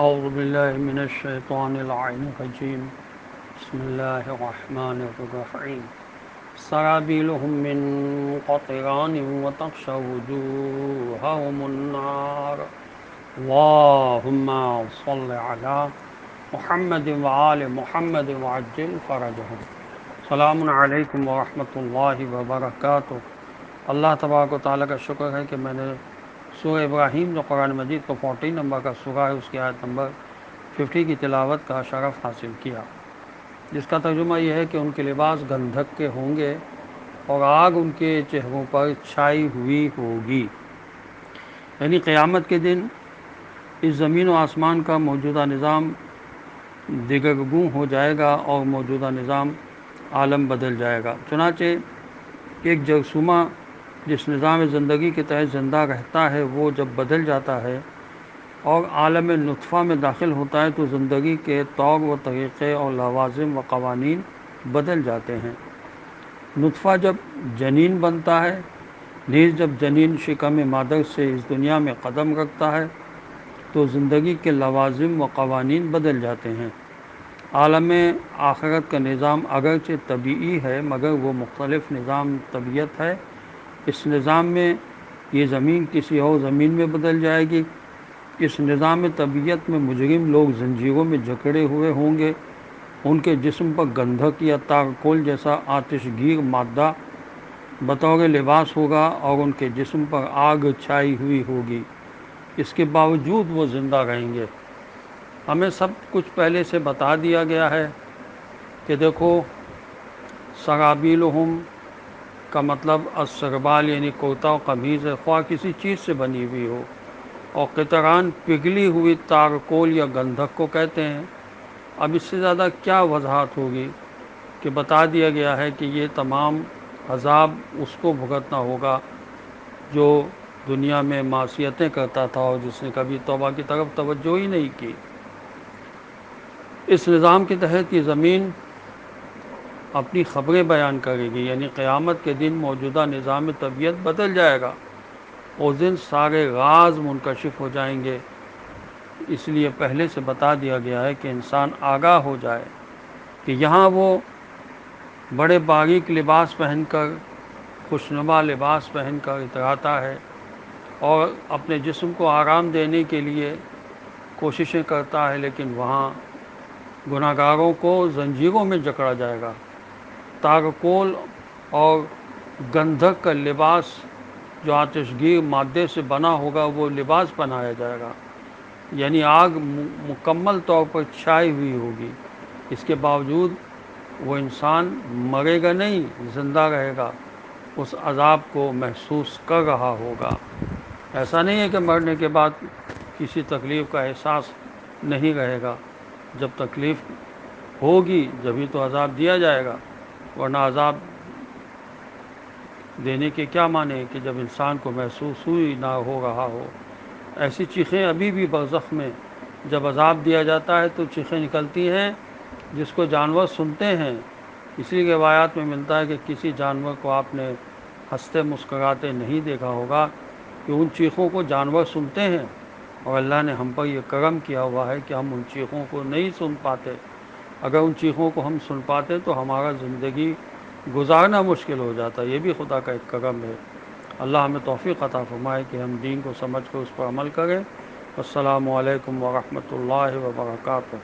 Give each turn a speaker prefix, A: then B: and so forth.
A: اعوذ باللہ من الشیطان اللعین الرجیم بسم اللہ الرحمن الرحیم سرابیلہم من قطران وتغشى وجوہہم النار اللہم صل علی محمد وآل محمد وعجل فرجہم۔ السلام علیکم ورحمۃ اللہ وبرکاتہ۔ اللہ تبارک و تعالیٰ کا شکر ہے کہ میں نے سورہ ابراہیم جو قرآن مجید کو 14 نمبر کا سورہ ہے، اس کی آیت نمبر 50 کی تلاوت کا شرف حاصل کیا، جس کا ترجمہ یہ ہے کہ ان کے لباس گندھک کے ہوں گے اور آگ ان کے چہروں پر چھائی ہوئی ہوگی۔ یعنی قیامت کے دن اس زمین و آسمان کا موجودہ نظام دگرگوں ہو جائے گا اور موجودہ نظام عالم بدل جائے گا۔ چنانچہ ایک جرثومہ جس نظام زندگی کے تحت زندہ رہتا ہے وہ جب بدل جاتا ہے اور عالم نطفہ میں داخل ہوتا ہے تو زندگی کے طور و طریقے اور لوازم و قوانین بدل جاتے ہیں۔ نطفہ جب جنین بنتا ہے، نیز جب جنین شکم مادر سے اس دنیا میں قدم رکھتا ہے تو زندگی کے لوازم و قوانین بدل جاتے ہیں۔ عالم آخرت کا نظام اگرچہ طبیعی ہے مگر وہ مختلف نظام طبیعت ہے۔ اس نظام میں یہ زمین کسی اور زمین میں بدل جائے گی۔ اس نظام طبیعت میں مجرم لوگ زنجیروں میں جکڑے ہوئے ہوں گے، ان کے جسم پر گندھک یا تارکول جیسا آتش گیر مادہ بطور لباس ہوگا اور ان کے جسم پر آگ چھائی ہوئی ہوگی، اس کے باوجود وہ زندہ رہیں گے۔ ہمیں سب کچھ پہلے سے بتا دیا گیا ہے کہ دیکھو، سرابیلہم کا مطلب السربال یعنی کرتا و قمیض ہے، خواہ کسی چیز سے بنی ہوئی ہو، اور قطران پگھلی ہوئی تارکول یا گندھک کو کہتے ہیں۔ اب اس سے زیادہ کیا وضاحت ہوگی کہ بتا دیا گیا ہے کہ یہ تمام عذاب اس کو بھگتنا ہوگا جو دنیا میں معصیتیں کرتا تھا اور جس نے کبھی توبہ کی طرف توجہ ہی نہیں کی۔ اس نظام کے تحت یہ زمین اپنی خبریں بیان کرے گی، یعنی قیامت کے دن موجودہ نظام طبیعت بدل جائے گا، اس دن سارے راز منکشف ہو جائیں گے۔ اس لیے پہلے سے بتا دیا گیا ہے کہ انسان آگاہ ہو جائے کہ یہاں وہ بڑے باریک لباس پہن کر، خوشنما لباس پہن کر اتراتا ہے اور اپنے جسم کو آرام دینے کے لیے کوششیں کرتا ہے، لیکن وہاں گناہ گاروں کو زنجیروں میں جکڑا جائے گا۔ تارکول اور گندھک کا لباس جو آتش گیر مادے سے بنا ہوگا وہ لباس پہنایا جائے گا، یعنی آگ مکمل طور پر چھائی ہوئی ہوگی، اس کے باوجود وہ انسان مرے گا نہیں، زندہ رہے گا، اس عذاب کو محسوس کر رہا ہوگا۔ ایسا نہیں ہے کہ مرنے کے بعد کسی تکلیف کا احساس نہیں رہے گا، جب تکلیف ہوگی جبھی تو عذاب دیا جائے گا، ورنہ عذاب دینے کے کیا معنی ہے کہ جب انسان کو محسوس ہوئی نہ ہو رہا ہو۔ ایسی چیخیں ابھی بھی برزخ میں جب عذاب دیا جاتا ہے تو چیخیں نکلتی ہیں جس کو جانور سنتے ہیں۔ اسی لیے روایات میں ملتا ہے کہ کسی جانور کو آپ نے ہنستے مسکراتے نہیں دیکھا ہوگا کہ ان چیخوں کو جانور سنتے ہیں، اور اللہ نے ہم پر یہ کرم کیا ہوا ہے کہ ہم ان چیخوں کو نہیں سن پاتے۔ اگر ان چیخوں کو ہم سن پاتے تو ہمارا زندگی گزارنا مشکل ہو جاتا۔ یہ بھی خدا کا ایک کرم ہے۔ اللہ ہمیں توفیق عطا فرمائے کہ ہم دین کو سمجھ کر اس پر عمل کریں۔ السلام علیکم ورحمۃ اللہ وبرکاتہ۔